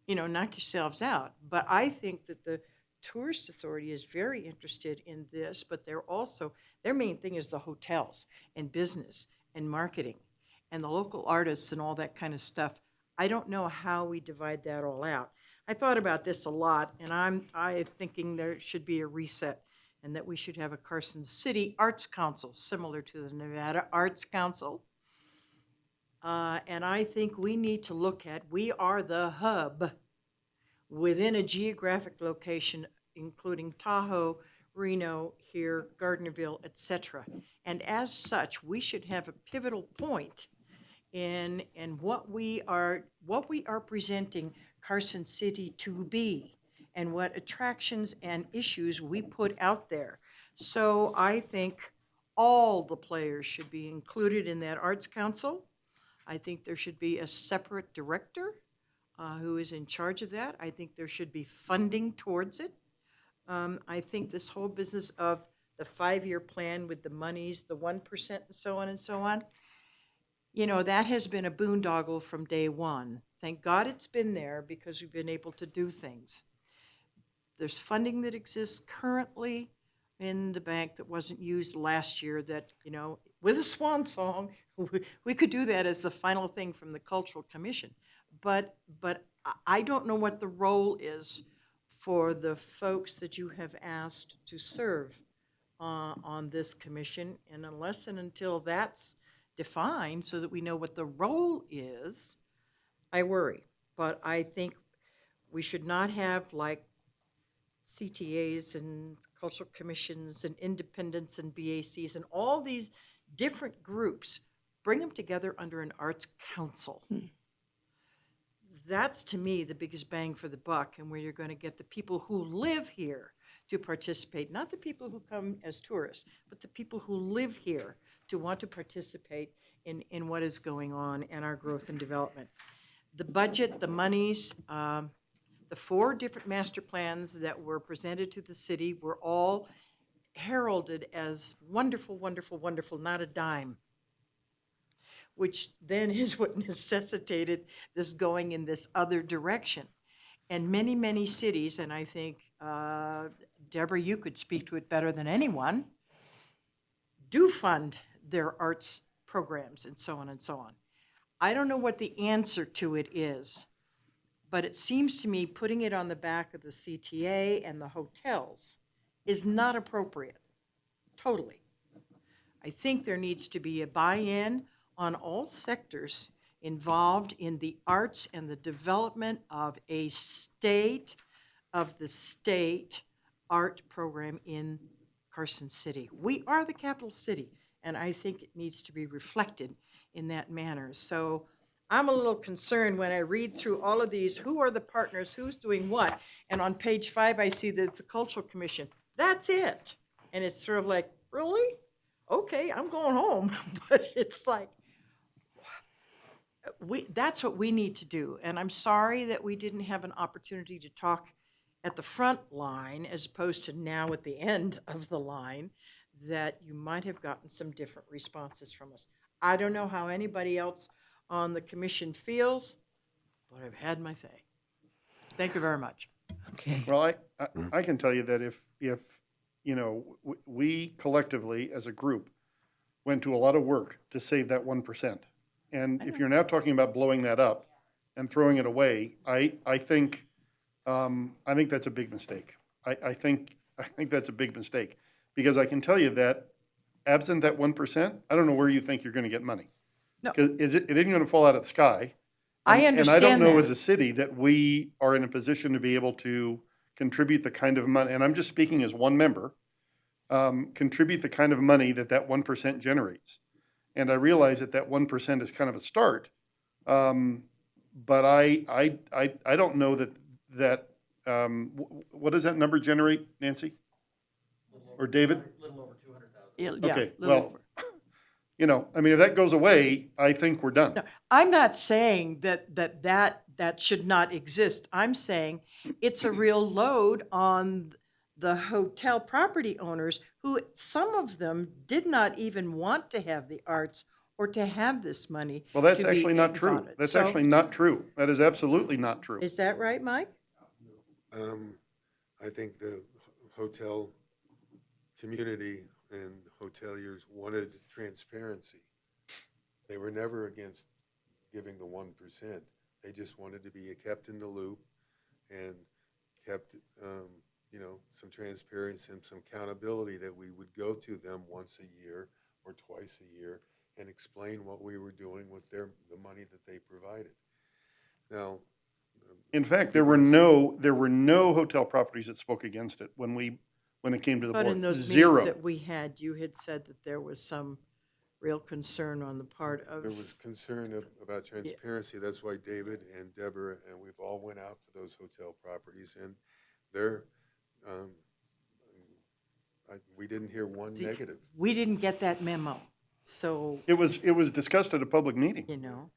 Knock yourselves out. But I think that the Tourist Authority is very interested in this, but their main thing is the hotels and business and marketing and the local artists and all that kind of stuff. I don't know how we divide that all out. I thought about this a lot, and I'm thinking there should be a reset and that we should have a Carson City Arts Council, similar to the Nevada Arts Council. And I think we need to look at, we are the hub within a geographic location, including Tahoe, Reno, here, Gardnerville, etc. And as such, we should have a pivotal point in what we are presenting Carson City to be, and what attractions and issues we put out there. So I think all the players should be included in that Arts Council. I think there should be a separate director who is in charge of that. I think there should be funding towards it. I think this whole business of the 5-year plan with the monies, the 1% and so on, that has been a boondoggle from day one. Thank God it's been there because we've been able to do things. There's funding that exists currently in the bank that wasn't used last year that, with a swan song, we could do that as the final thing from the Cultural Commission. But I don't know what the role is for the folks that you have asked to serve on this commission. And unless and until that's defined so that we know what the role is, I worry. But I think we should not have like CTAs and cultural commissions and independents and BACs and all these different groups. Bring them together under an arts council. That's, to me, the biggest bang for the buck, and where you're going to get the people who live here to participate, not the people who come as tourists, but the people who live here to want to participate in what is going on and our growth and development. The budget, the monies, the 4 different master plans that were presented to the city were all heralded as wonderful, wonderful, wonderful, not a dime, which then is what necessitated this going in this other direction. And many, many cities, and I think, Deborah, you could speak to it better than anyone, do fund their arts programs and so on and so on. I don't know what the answer to it is, but it seems to me putting it on the back of the CTA and the hotels is not appropriate, totally. I think there needs to be a buy-in on all sectors involved in the arts and the development of a state art program in Carson City. We are the capital city, and I think it needs to be reflected in that manner. So I'm a little concerned when I read through all of these, who are the partners, who's doing what? And on page 5, I see that it's the Cultural Commission. That's it. And it's sort of like, really? Okay, I'm going home. But it's like, that's what we need to do. And I'm sorry that we didn't have an opportunity to talk at the front line as opposed to now at the end of the line, that you might have gotten some different responses from us. I don't know how anybody else on the commission feels, but I've had my say. Thank you very much. Okay. Well, I can tell you that if, you know, we collectively as a group went to a lot of work to save that 1%. And if you're now talking about blowing that up and throwing it away, I think that's a big mistake. I think that's a big mistake, because I can tell you that absent that 1%, I don't know where you think you're going to get money. No. Because it isn't going to fall out of the sky. I understand And I don't know that. as a city that we are in a position to be able to contribute the kind of money, and I'm just speaking as one member, contribute the kind of money that 1% generates. And I realize that 1% is kind of a start, but I don't know that what does that number generate, Nancy? Or David? Yeah, Okay, little well, over. you know, I mean, if that goes away, I think we're done. No, I'm not saying that should not exist. I'm saying it's a real load on the hotel property owners, who, some of them did not even want to have the arts or to have this money. Well, that's to be actually not true. involved. That's So, actually not true. That is absolutely not true. Is that right, Mike? I think the hotel community and hoteliers wanted transparency. They were never against giving the 1%. They just wanted to be kept in the loop and kept, you know, some transparency and some accountability, that we would go to them once a year or twice a year and explain what we were doing with the money that they provided. Now, In fact, there were no hotel properties that spoke against it when it came to the But in board. those Zero. meetings that we had, you had said that there was some real concern on the part of. there was concern about transparency. That's why David and Deborah and we've all went out to those hotel properties, and they're, we didn't hear one See, negative. We didn't get that memo, so, It was discussed at a public meeting. you know.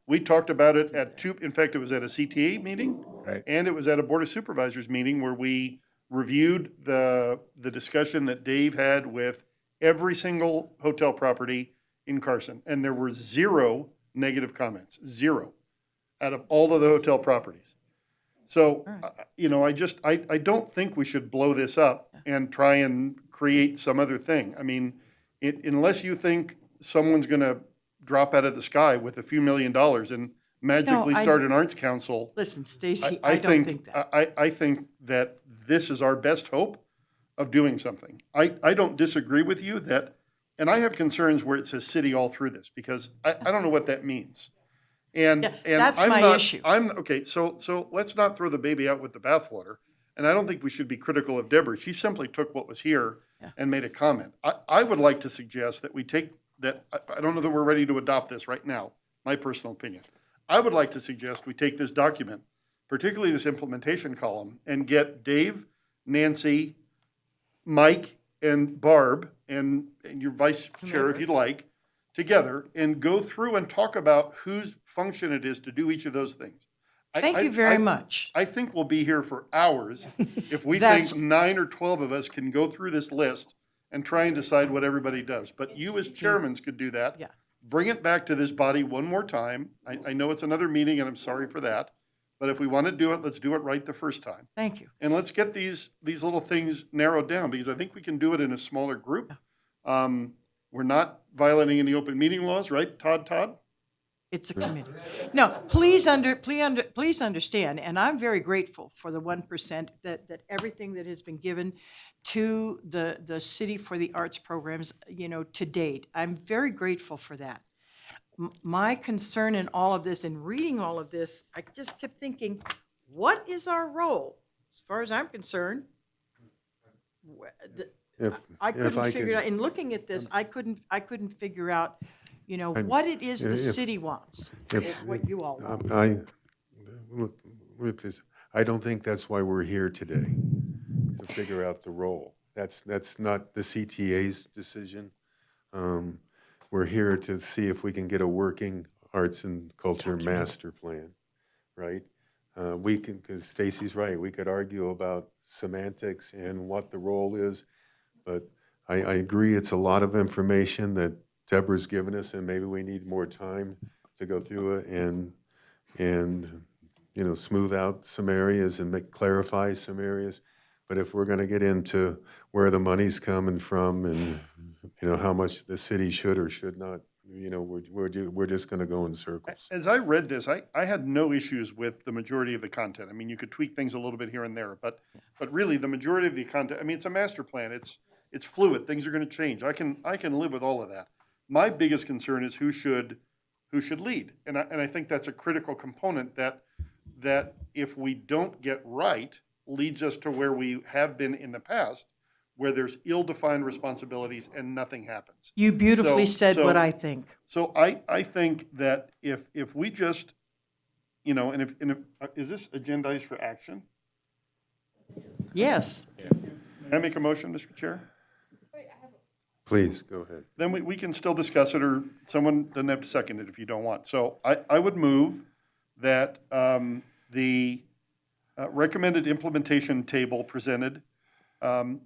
We talked about it at in fact, it was at a CTA meeting. Right. And it was at a Board of Supervisors meeting where we reviewed the discussion that Dave had with every single hotel property in Carson. And there were zero negative comments, zero, out of all of the hotel properties. So, you know, I don't think we should blow this up and try and create some other thing. I mean, unless you think someone's going to drop out of the sky with a few $1 million and magically No, start an arts council. Listen, Stacy, I don't think that. I think that this is our best hope of doing something. I don't disagree with you that, and I have concerns where it says city all through this, because I don't know what that means. And that's I'm my not- issue. Okay, so let's not throw the baby out with the bathwater. And I don't think we should be critical of Deborah. She simply took what was here and made a comment. I would like to suggest that we take that, I don't know that we're ready to adopt this right now, my personal opinion. I would like to suggest we take this document, particularly this implementation column, and get Dave, Nancy, Mike, and Barb, and your vice chair if you'd like, together and go through and talk about whose function it is to do each of those things. Thank you very much. I think we'll be here for hours if we That's- think 9 or 12 of us can go through this list and try and decide what everybody does. But you as chairmen could do that. Yeah. Bring it back to this body one more time. I know it's another meeting and I'm sorry for that. But if we want to do it, let's do it right the first time. Thank you. And let's get these little things narrowed down, because I think we can do it in a smaller group. We're not violating any open meeting laws, right, Todd? It's a committee. No, please understand, and I'm very grateful for the 1%, that everything that has been given to the city for the arts programs, you know, to date. I'm very grateful for that. My concern in all of this, and reading all of this, I just kept thinking, what is our role? As far as I'm concerned, If, I if couldn't I figure it out, could, in looking at this, I couldn't figure out, I'm- what it is the if- city wants, if- what you all want. I don't think that's why we're here today, to figure out the role. That's not the CTA's decision. We're here to see if we can get a working arts and culture master plan, right? We can, because Stacy's right, we could argue about semantics and what the role is, but I agree, it's a lot of information that Deborah's given us, and maybe we need more time to go through it and smooth out some areas and clarify some areas. But if we're going to get into where the money's coming from and, how much the city should or should not, we're just going to go in circles. As I read this, I had no issues with the majority of the content. I mean, you could tweak things a little bit here and there, but really, the majority of the content, I mean, it's a master plan. It's fluid. Things are going to change. I can live with all of that. My biggest concern is who should lead, and I think that's a critical component that if we don't get right, leads us to where we have been in the past, where there's ill-defined responsibilities and nothing happens. You beautifully said what so- I think. So I think that if we just, and if, is this agendized for action? Yes. Can I make a motion, Mr. Chair? Please, go ahead. Then we can still discuss it, or someone doesn't have to second it if you don't want. So I would move that the recommended implementation table presented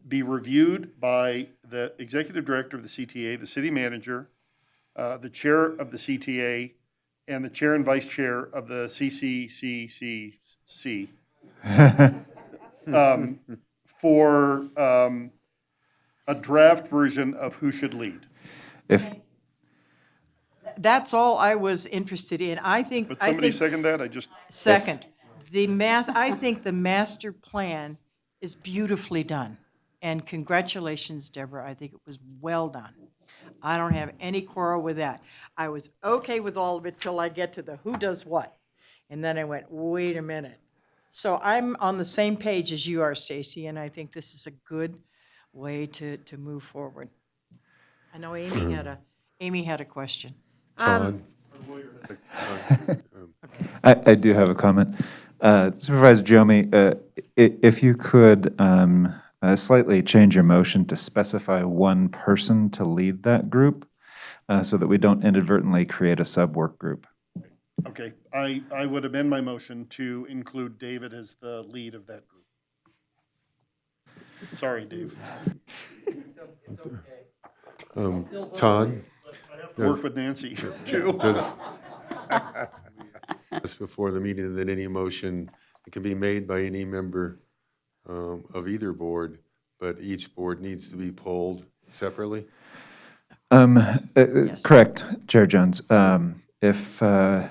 be reviewed by the executive director of the CTA, the city manager, the chair of the CTA, and the chair and vice chair of the CCCCC for a draft version of who should lead. If, That's all I was interested in. Would somebody second that? Second, I think the master plan is beautifully done. And congratulations, Deborah. I think it was well done. I don't have any quarrel with that. I was okay with all of it till I get to the who does what. And then I went, wait a minute. So I'm on the same page as you are, Stacy, and I think this is a good way to move forward. I know Amy had a question. Todd? I do have a comment. Supervisor Jomi, if you could slightly change your motion to specify one person to lead that group so that we don't inadvertently create a sub-work group. Okay, I would amend my motion to include David as the lead of that group. Sorry, Dave. Todd? Work with Nancy, too. Does, just before the meeting, that any motion, it can be made by any member of either board, but each board needs to be polled separately? Correct, Chair Jones. If,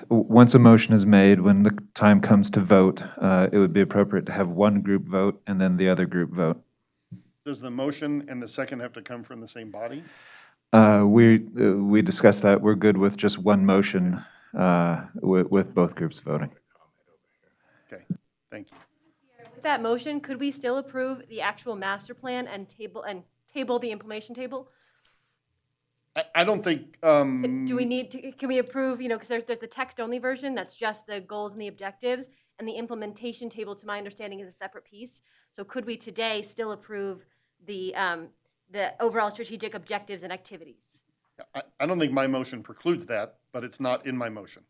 once a motion is made, when the time comes to vote, it would be appropriate to have one group vote and then the other group vote. Does the motion and the second have to come from the same body? We discussed that. We're good with just one motion with both groups voting. Okay, thank you. With that motion, could we still approve the actual master plan and table the implementation table? I don't think, Do we need to, can we approve, because there's the text-only version, that's just the goals and the objectives, and the implementation table, to my understanding, is a separate piece. So could we today still approve the overall strategic objectives and activities? I don't think my motion precludes that, but it's not in my motion.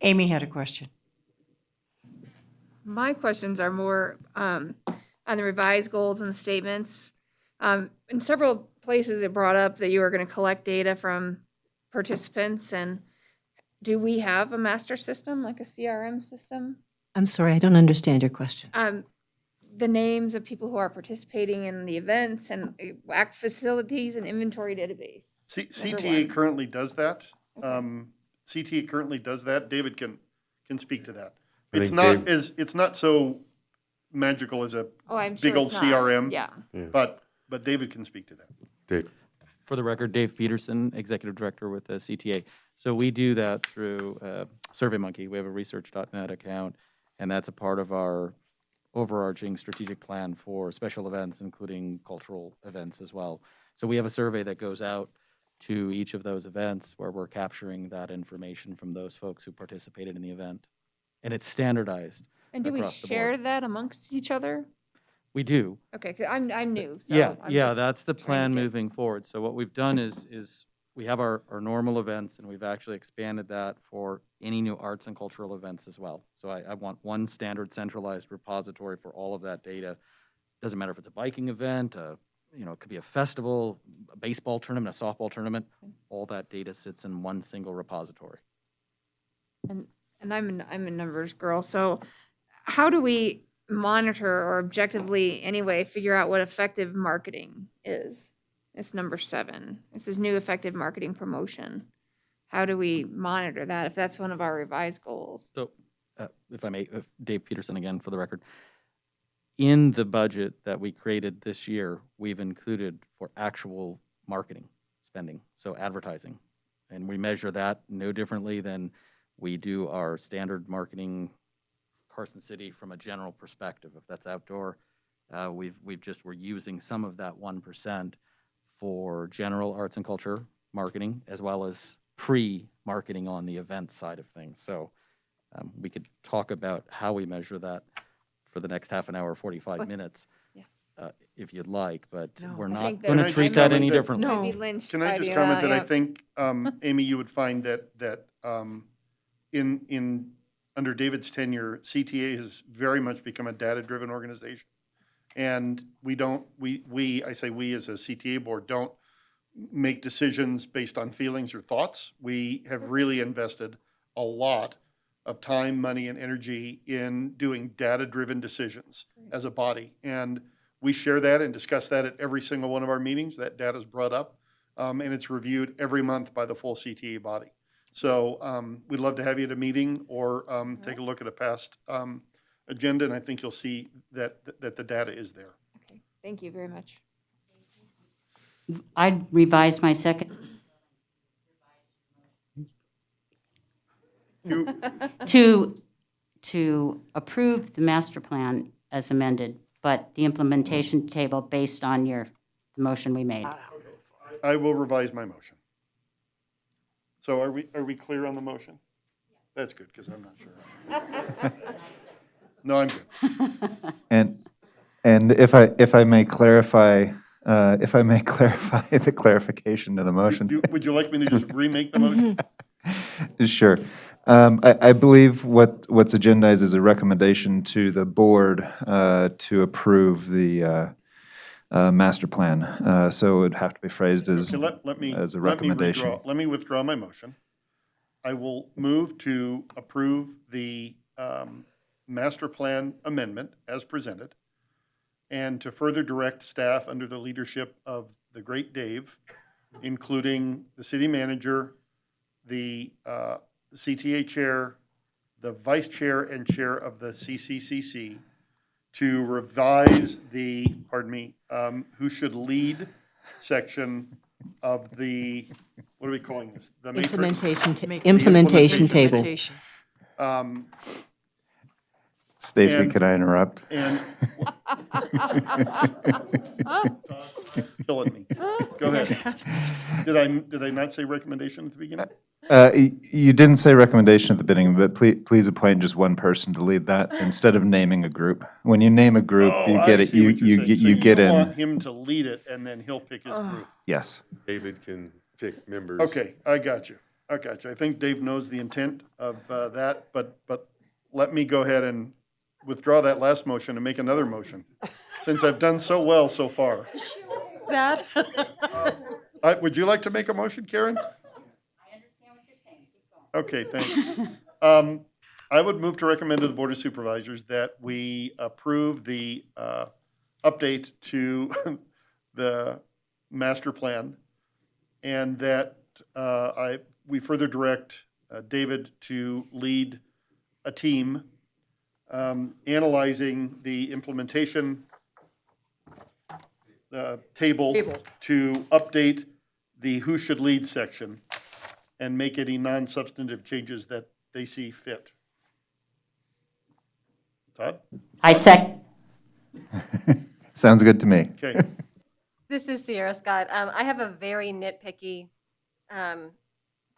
Amy had a question. My questions are more on the revised goals and statements. In several places, it brought up that you were going to collect data from participants, and do we have a master system, like a CRM system? I'm sorry, I don't understand your question. The names of people who are participating in the events and act facilities and inventory database. CTA currently does that. CTA currently does that. David can speak to that. I It's think not it's not so magical as a Oh, I'm sure big old it's not. CRM. Yeah. But David can speak to that. Dave? For the record, Dave Peterson, Executive Director with the CTA. So we do that through SurveyMonkey. We have a research.net account, and that's a part of our overarching strategic plan for special events, including cultural events as well. So we have a survey that goes out to each of those events where we're capturing that information from those folks who participated in the event. And it's standardized And do we across the share board. that amongst each other? We do. Okay, 'cause I'm new, so Yeah, I'm yeah, just that's the trying to plan get- moving forward. So what we've done is we have our normal events, and we've actually expanded that for any new arts and cultural events as well. So I want one standard centralized repository for all of that data. Doesn't matter if it's a biking event, it could be a festival, a baseball tournament, a softball tournament. All that data sits in one single repository. And I'm a numbers girl, so how do we monitor or objectively anyway figure out what effective marketing is? It's number 7. It says new effective marketing promotion. How do we monitor that if that's one of our revised goals? So, if I may, Dave Peterson again for the record. In the budget that we created this year, we've included for actual marketing spending, so advertising. And we measure that no differently than we do our standard marketing Carson City from a general perspective. If that's outdoor, we're using some of that 1% for general arts and culture marketing, as well as pre-marketing on the event side of things. So we could talk about how we measure that for the next half an hour, 45 minutes, if you'd like, but No. we're I not think going to that- treat Can I that just any comment that- differently. No. I'd be lynched Can I by just the, comment that I yeah. think, Amy, you would find that in under David's tenure, CTA has very much become a data-driven organization. And I say we as a CTA board don't make decisions based on feelings or thoughts. We have really invested a lot of time, money, and energy in doing data-driven decisions as a body. And we share that and discuss that at every single one of our meetings. That data is brought up, and it's reviewed every month by the full CTA body. So we'd love to have you at a meeting or take a look at a past agenda, and I think you'll see that the data is there. Okay, thank you very much. I'd revise my second to approve the master plan as amended, but the implementation table based on the motion we made. I will revise my motion. So are we clear on the motion? That's good, because I'm not sure. No, I'm good. And if I may clarify, the clarification to the motion. Would you like me to just remake the motion? Sure. I believe what's agendized is a recommendation to the board to approve the master plan. So it would have to be phrased as, Okay, let me as a let me recommendation. Let me withdraw my motion. I will move to approve the master plan amendment as presented, and to further direct staff under the leadership of the great Dave, including the city manager, the CTA chair, the vice chair and chair of the CCCC, to revise the, who should lead section of the, what are we calling this? The matrix? Implementation table. Implementation. Stacy, And- could I interrupt? And. Killing me. Go ahead. Did I not say recommendation at the beginning? You didn't say recommendation at the beginning, but please appoint just one person to lead that instead of naming a group. When you name a group, you Oh, get I it, see what you're saying. So you get you want in. him to lead it and then he'll pick his group. Yes. David can pick members. Okay, I got you. I think Dave knows the intent of that, but let me go ahead and withdraw that last motion and make another motion, since I've done so well so far. That, Would you like to make a motion, Karen? I understand what you're saying. Keep going. Okay, thanks. I would move to recommend to the Board of Supervisors that we approve the update to the master plan, and that we further direct David to lead a team analyzing the implementation table to update the who should lead section and make any non-substantive changes that they see fit. Todd? I Sounds good to me. Okay, This is Sierra Scott. I have a very nitpicky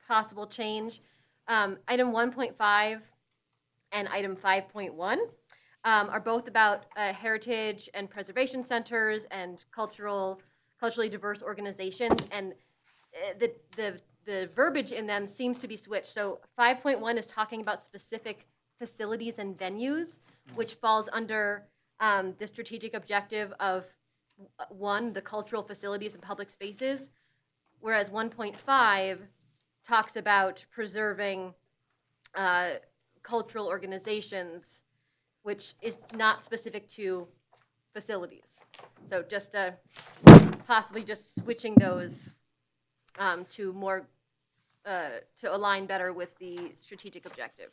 possible change. Item 1.5 and item 5.1 are both about heritage and preservation centers and culturally diverse organizations, and the verbiage in them seems to be switched. So 5.1 is talking about specific facilities and venues, which falls under the strategic objective of one, the cultural facilities and public spaces, whereas 1.5 talks about preserving cultural organizations, which is not specific to facilities. So just possibly just switching those to more, to align better with the strategic objective.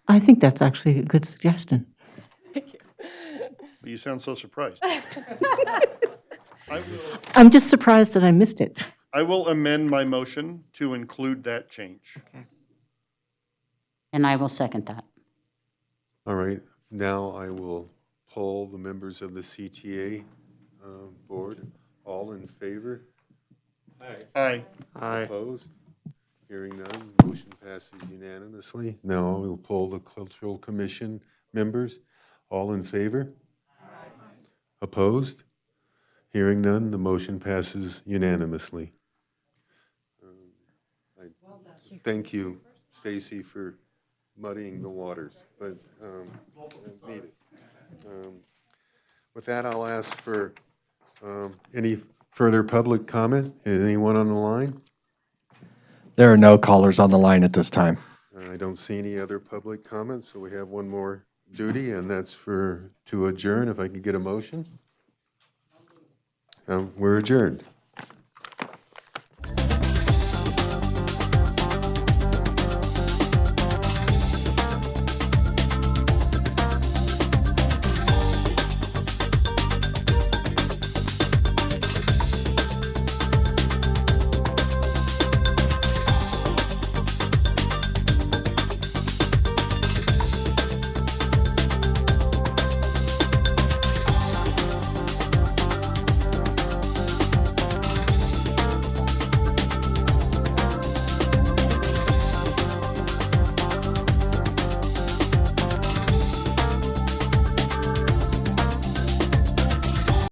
I think that's actually a good suggestion. you sound so surprised. I'm just surprised that I missed it. I will amend my motion to include that change. And I will second that. All right, now I will poll the members of the CTA board. All in favor? Aye. Opposed? Hearing none, motion passes unanimously. Now we will poll the Cultural Commission members. All in favor? Opposed? Hearing none, the motion passes unanimously. Thank you, Stacy, for muddying the waters, but needed. With that, I'll ask for any further public comment. Anyone on the line? There are no callers on the line at this time. I don't see any other public comments, so we have one more duty, and that's to adjourn. If I could get a motion. We're adjourned.